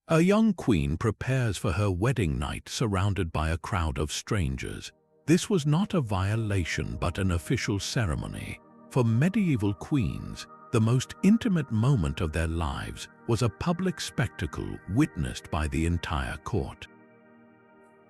A young queen prepares for her wedding night surrounded by a crowd of strangers. This was not a violation but an official ceremony. For medieval queens, the most intimate moment of their lives was a public spectacle witnessed by the entire court.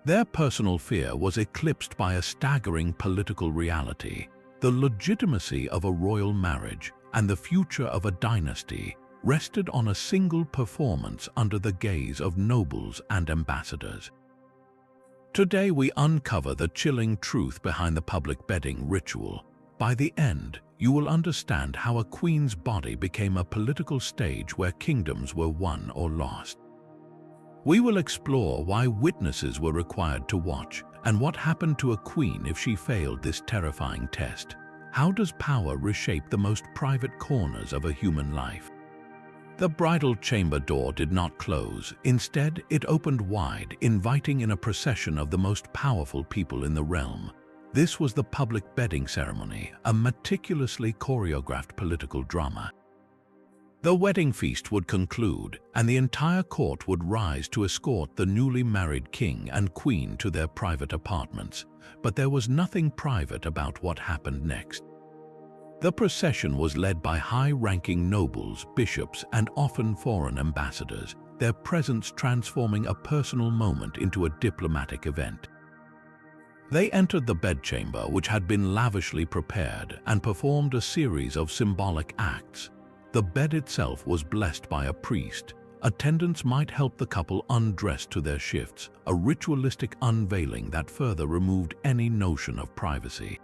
Their personal fear was eclipsed by a staggering political reality. The legitimacy of a royal marriage and the future of a dynasty rested on a single performance under the gaze of nobles and ambassadors. Today we uncover the chilling truth behind the public bedding ritual. By the end, you will understand how a queen's body became a political stage where kingdoms were won or lost. We will explore why witnesses were required to watch and what happened to a queen if she failed this terrifying test. How does power reshape the most private corners of a human life? The bridal chamber door did not close. Instead, it opened wide, inviting in a procession of the most powerful people in the realm. This was the public bedding ceremony, a meticulously choreographed political drama. The wedding feast would conclude, and the entire court would rise to escort the newly married king and queen to their private apartments. But there was nothing private about what happened next. The procession was led by high-ranking nobles, bishops, and often foreign ambassadors, their presence transforming a personal moment into a diplomatic event. They entered the bedchamber, which had been lavishly prepared, and performed a series of symbolic acts. The bed itself was blessed by a priest. Attendants might help the couple undress to their shifts, a ritualistic unveiling that further removed any notion of privacy.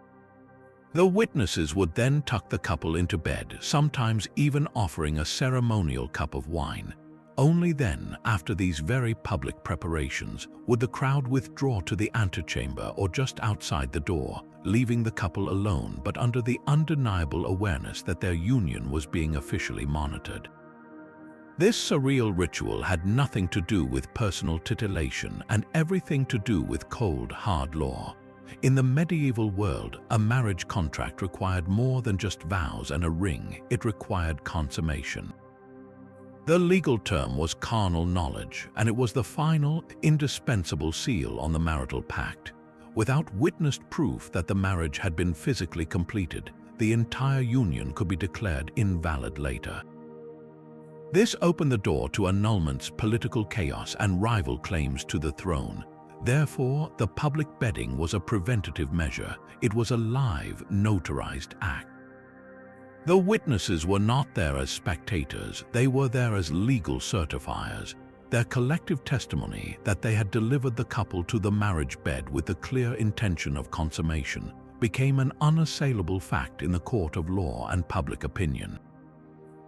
The witnesses would then tuck the couple into bed, sometimes even offering a ceremonial cup of wine. Only then, after these very public preparations, would the crowd withdraw to the antechamber or just outside the door, leaving the couple alone but under the undeniable awareness that their union was being officially monitored. This surreal ritual had nothing to do with personal titillation and everything to do with cold, hard law. In the medieval world, a marriage contract required more than just vows and a ring. It required consummation. The legal term was carnal knowledge, and it was the final, indispensable seal on the marital pact. Without witnessed proof that the marriage had been physically completed, the entire union could be declared invalid later. This opened the door to annulments, political chaos, and rival claims to the throne. Therefore, the public bedding was a preventative measure. It was a live, notarized act. The witnesses were not there as spectators, they were there as legal certifiers. Their collective testimony that they had delivered the couple to the marriage bed with the clear intention of consummation became an unassailable fact in the court of law and public opinion.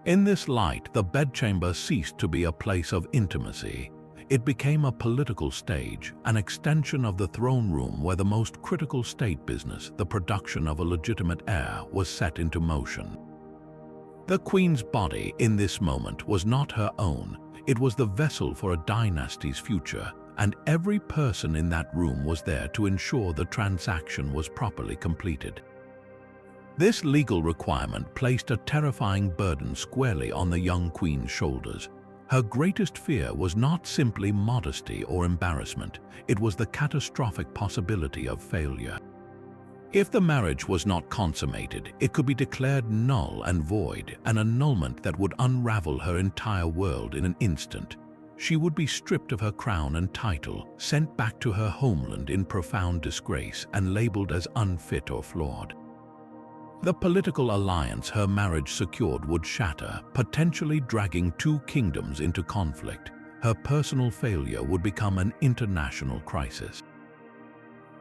In this light, the bedchamber ceased to be a place of intimacy. It became a political stage, an extension of the throne room where the most critical state business, the production of a legitimate heir, was set into motion. The queen's body in this moment was not her own. It was the vessel for a dynasty's future, and every person in that room was there to ensure the transaction was properly completed. This legal requirement placed a terrifying burden squarely on the young queen's shoulders. Her greatest fear was not simply modesty or embarrassment, it was the catastrophic possibility of failure. If the marriage was not consummated, it could be declared null and void, an annulment that would unravel her entire world in an instant. She would be stripped of her crown and title, sent back to her homeland in profound disgrace, and labeled as unfit or flawed. The political alliance her marriage secured would shatter, potentially dragging two kingdoms into conflict. Her personal failure would become an international crisis.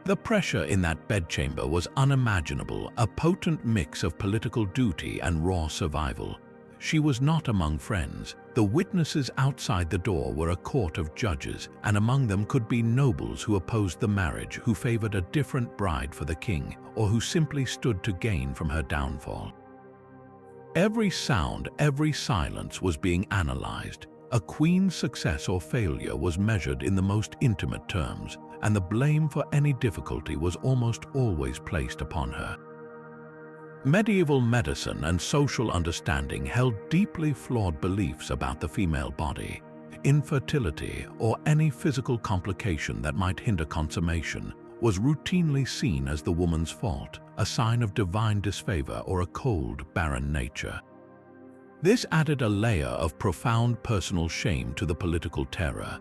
The pressure in that bedchamber was unimaginable, a potent mix of political duty and raw survival. She was not among friends. The witnesses outside the door were a court of judges, and among them could be nobles who opposed the marriage, who favored a different bride for the king, or who simply stood to gain from her downfall. Every sound, every silence was being analyzed. A queen's success or failure was measured in the most intimate terms, and the blame for any difficulty was almost always placed upon her. Medieval medicine and social understanding held deeply flawed beliefs about the female body. infertility, or any physical complication that might hinder consummation was routinely seen as the woman's fault, a sign of divine disfavor or a cold, barren nature. This added a layer of profound personal shame to the political terror.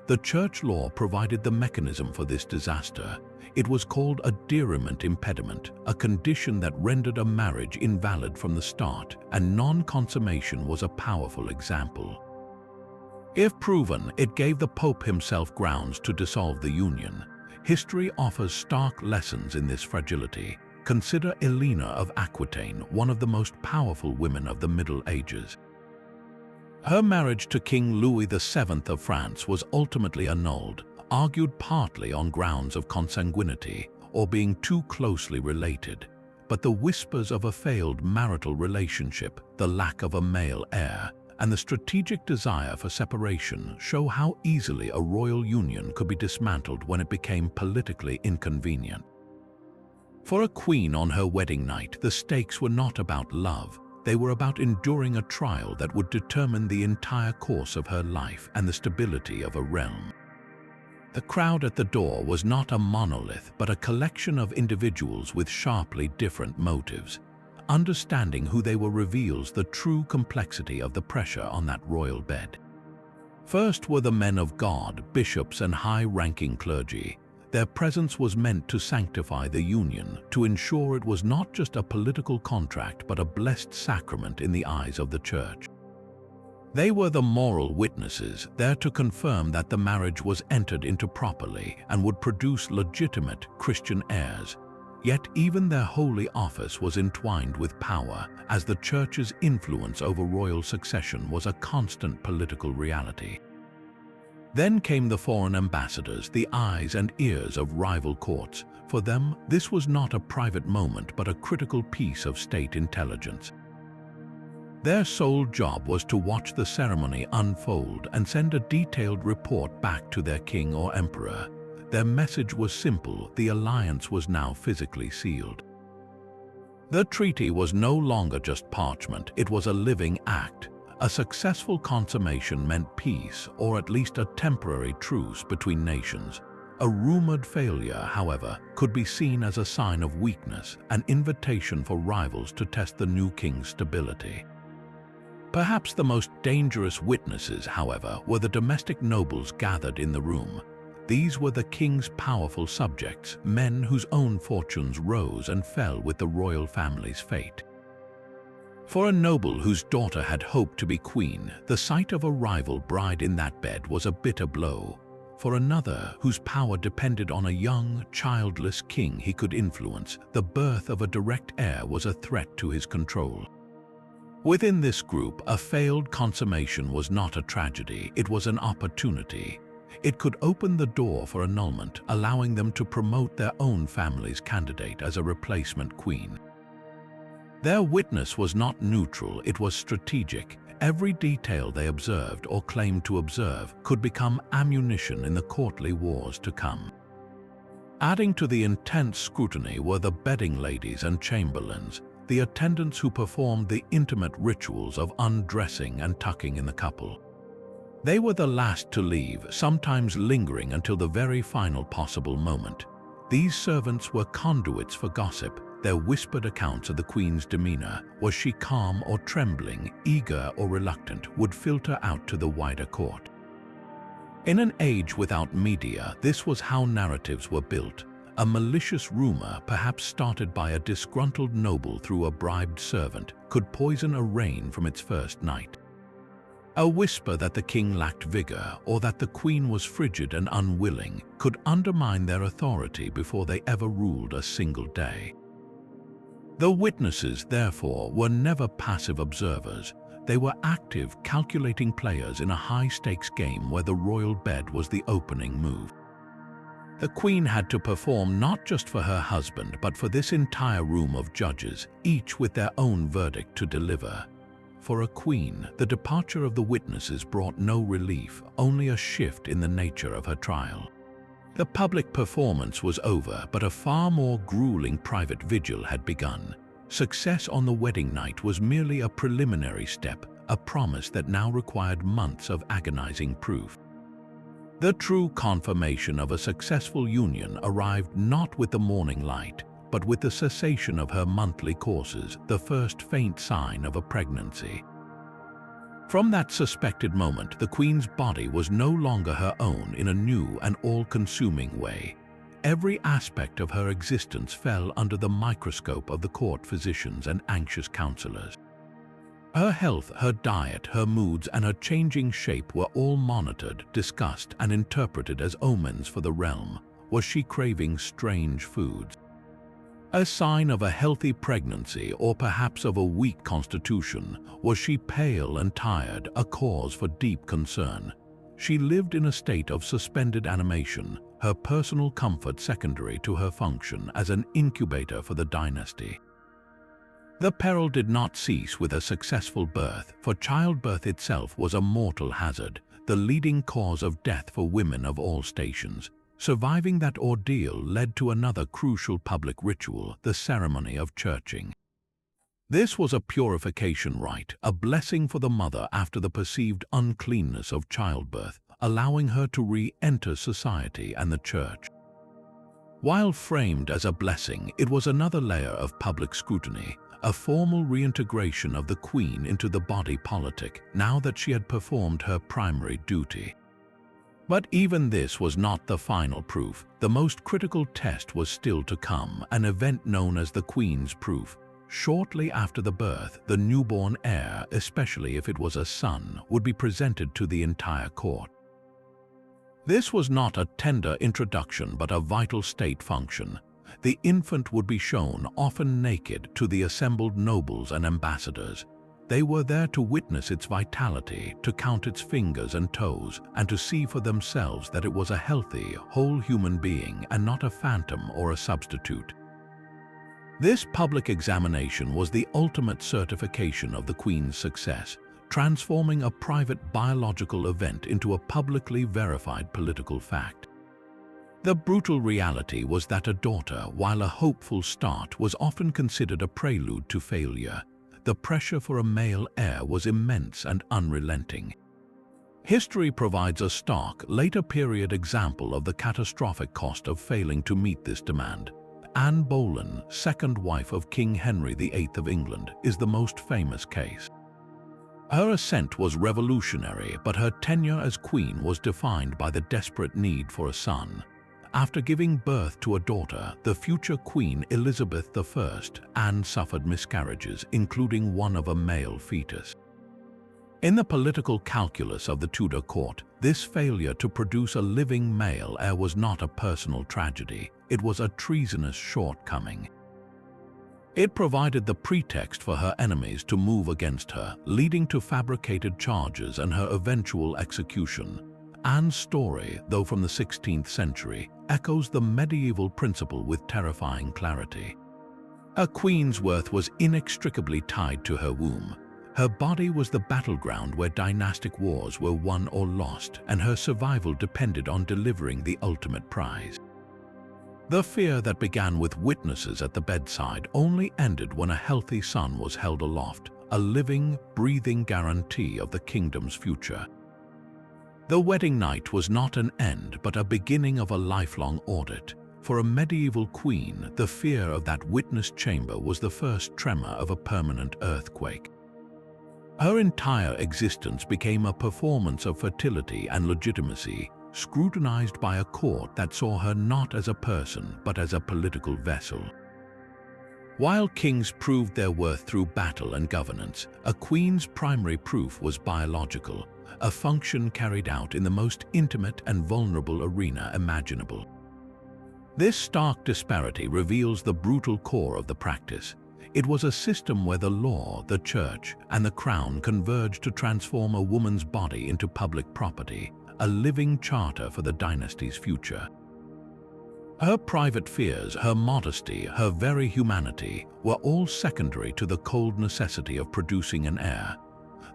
The church law provided the mechanism for this disaster. It was called a deriment impediment, a condition that rendered a marriage invalid from the start, and non-consummation was a powerful example. If proven, it gave the Pope himself grounds to dissolve the union. History offers stark lessons in this fragility. Consider Elena of Aquitaine, one of the most powerful women of the Middle Ages. Her marriage to King Louis VII of France was ultimately annulled, argued partly on grounds of consanguinity or being too closely related. But the whispers of a failed marital relationship, the lack of a male heir, and the strategic desire for separation show how easily a royal union could be dismantled when it became politically inconvenient. For a queen on her wedding night, the stakes were not about love. They were about enduring a trial that would determine the entire course of her life and the stability of a realm. The crowd at the door was not a monolith, but a collection of individuals with sharply different motives. Understanding who they were reveals the true complexity of the pressure on that royal bed. First were the men of God, bishops and high-ranking clergy. Their presence was meant to sanctify the union, to ensure it was not just a political contract but a blessed sacrament in the eyes of the church. They were the moral witnesses, there to confirm that the marriage was entered into properly and would produce legitimate Christian heirs. Yet even their holy office was entwined with power, as the church's influence over royal succession was a constant political reality. Then came the foreign ambassadors, the eyes and ears of rival courts. For them, this was not a private moment but a critical piece of state intelligence. Their sole job was to watch the ceremony unfold and send a detailed report back to their king or emperor. Their message was simple: the alliance was now physically sealed. The treaty was no longer just parchment, it was a living act. A successful consummation meant peace, or at least a temporary truce between nations. A rumored failure, however, could be seen as a sign of weakness, an invitation for rivals to test the new king's stability. Perhaps the most dangerous witnesses, however, were the domestic nobles gathered in the room. These were the king's powerful subjects, men whose own fortunes rose and fell with the royal family's fate. For a noble whose daughter had hoped to be queen, the sight of a rival bride in that bed was a bitter blow. For another, whose power depended on a young, childless king he could influence, the birth of a direct heir was a threat to his control. Within this group, a failed consummation was not a tragedy, it was an opportunity. It could open the door for annulment, allowing them to promote their own family's candidate as a replacement queen. Their witness was not neutral, it was strategic. Every detail they observed or claimed to observe could become ammunition in the courtly wars to come. Adding to the intense scrutiny were the bedding ladies and chamberlains, the attendants who performed the intimate rituals of undressing and tucking in the couple. They were the last to leave, sometimes lingering until the very final possible moment. These servants were conduits for gossip. Their whispered accounts of the queen's demeanor, was she calm or trembling, eager or reluctant, would filter out to the wider court. In an age without media, this was how narratives were built. A malicious rumor, perhaps started by a disgruntled noble through a bribed servant, could poison a reign from its first night. A whisper that the king lacked vigor or that the queen was frigid and unwilling could undermine their authority before they ever ruled a single day. The witnesses, therefore, were never passive observers. They were active, calculating players in a high-stakes game where the royal bed was the opening move. The queen had to perform not just for her husband, but for this entire room of judges, each with their own verdict to deliver. For a queen, the departure of the witnesses brought no relief, only a shift in the nature of her trial. The public performance was over, but a far more grueling private vigil had begun. Success on the wedding night was merely a preliminary step, a promise that now required months of agonizing proof. The true confirmation of a successful union arrived not with the morning light, but with the cessation of her monthly courses, the first faint sign of a pregnancy. From that suspected moment, the queen's body was no longer her own in a new and all-consuming way. Every aspect of her existence fell under the microscope of the court physicians and anxious counselors. Her health, her diet, her moods, and her changing shape were all monitored, discussed, and interpreted as omens for the realm. Was she craving strange foods? A sign of a healthy pregnancy, or perhaps of a weak constitution? Was she pale and tired, a cause for deep concern? She lived in a state of suspended animation, her personal comfort secondary to her function as an incubator for the dynasty. The peril did not cease with a successful birth, for childbirth itself was a mortal hazard, the leading cause of death for women of all stations. Surviving that ordeal led to another crucial public ritual, the ceremony of churching. This was a purification rite, a blessing for the mother after the perceived uncleanness of childbirth, allowing her to re-enter society and the church. While framed as a blessing, it was another layer of public scrutiny, a formal reintegration of the queen into the body politic, now that she had performed her primary duty. But even this was not the final proof. The most critical test was still to come, an event known as the Queen's Proof. Shortly after the birth, the newborn heir, especially if it was a son, would be presented to the entire court. This was not a tender introduction but a vital state function. The infant would be shown, often naked, to the assembled nobles and ambassadors. They were there to witness its vitality, to count its fingers and toes, and to see for themselves that it was a healthy, whole human being and not a phantom or a substitute. This public examination was the ultimate certification of the Queen's success, transforming a private biological event into a publicly verified political fact. The brutal reality was that a daughter, while a hopeful start, was often considered a prelude to failure. The pressure for a male heir was immense and unrelenting. History provides a stark, later period example of the catastrophic cost of failing to meet this demand. Anne Boleyn, second wife of King Henry VIII of England, is the most famous case. Her ascent was revolutionary, but her tenure as queen was defined by the desperate need for a son. After giving birth to a daughter, the future Queen Elizabeth I, Anne suffered miscarriages, including one of a male fetus. In the political calculus of the Tudor court, this failure to produce a living male heir was not a personal tragedy, it was a treasonous shortcoming. It provided the pretext for her enemies to move against her, leading to fabricated charges and her eventual execution. Anne's story, though from the 16th century, echoes the medieval principle with terrifying clarity. A queen's worth was inextricably tied to her womb. Her body was the battleground where dynastic wars were won or lost, and her survival depended on delivering the ultimate prize. The fear that began with witnesses at the bedside only ended when a healthy son was held aloft, a living, breathing guarantee of the kingdom's future. The wedding night was not an end, but a beginning of a lifelong audit. For a medieval queen, the fear of that witness chamber was the first tremor of a permanent earthquake. Her entire existence became a performance of fertility and legitimacy, scrutinized by a court that saw her not as a person but as a political vessel. While kings proved their worth through battle and governance, a queen's primary proof was biological, a function carried out in the most intimate and vulnerable arena imaginable. This stark disparity reveals the brutal core of the practice. It was a system where the law, the church, and the crown converged to transform a woman's body into public property, a living charter for the dynasty's future. Her private fears, her modesty, her very humanity were all secondary to the cold necessity of producing an heir.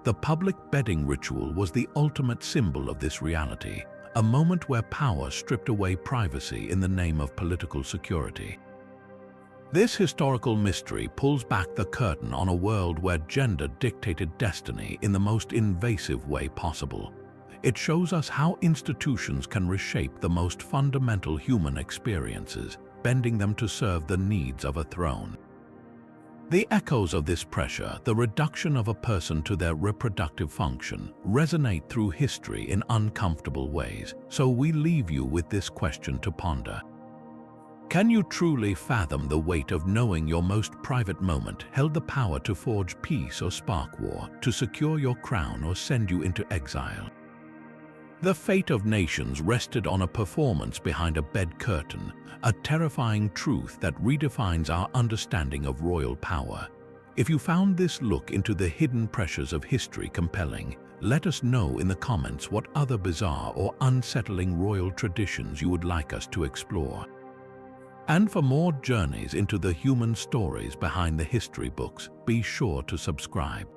The public bedding ritual was the ultimate symbol of this reality, a moment where power stripped away privacy in the name of political security. This historical mystery pulls back the curtain on a world where gender dictated destiny in the most invasive way possible. It shows us how institutions can reshape the most fundamental human experiences, bending them to serve the needs of a throne. The echoes of this pressure, the reduction of a person to their reproductive function, resonate through history in uncomfortable ways, so we leave you with this question to ponder. Can you truly fathom the weight of knowing your most private moment held the power to forge peace or spark war, to secure your crown or send you into exile? The fate of nations rested on a performance behind a bed curtain, a terrifying truth that redefines our understanding of royal power. If you found this look into the hidden pressures of history compelling, let us know in the comments what other bizarre or unsettling royal traditions you would like us to explore. And for more journeys into the human stories behind the history books, be sure to subscribe.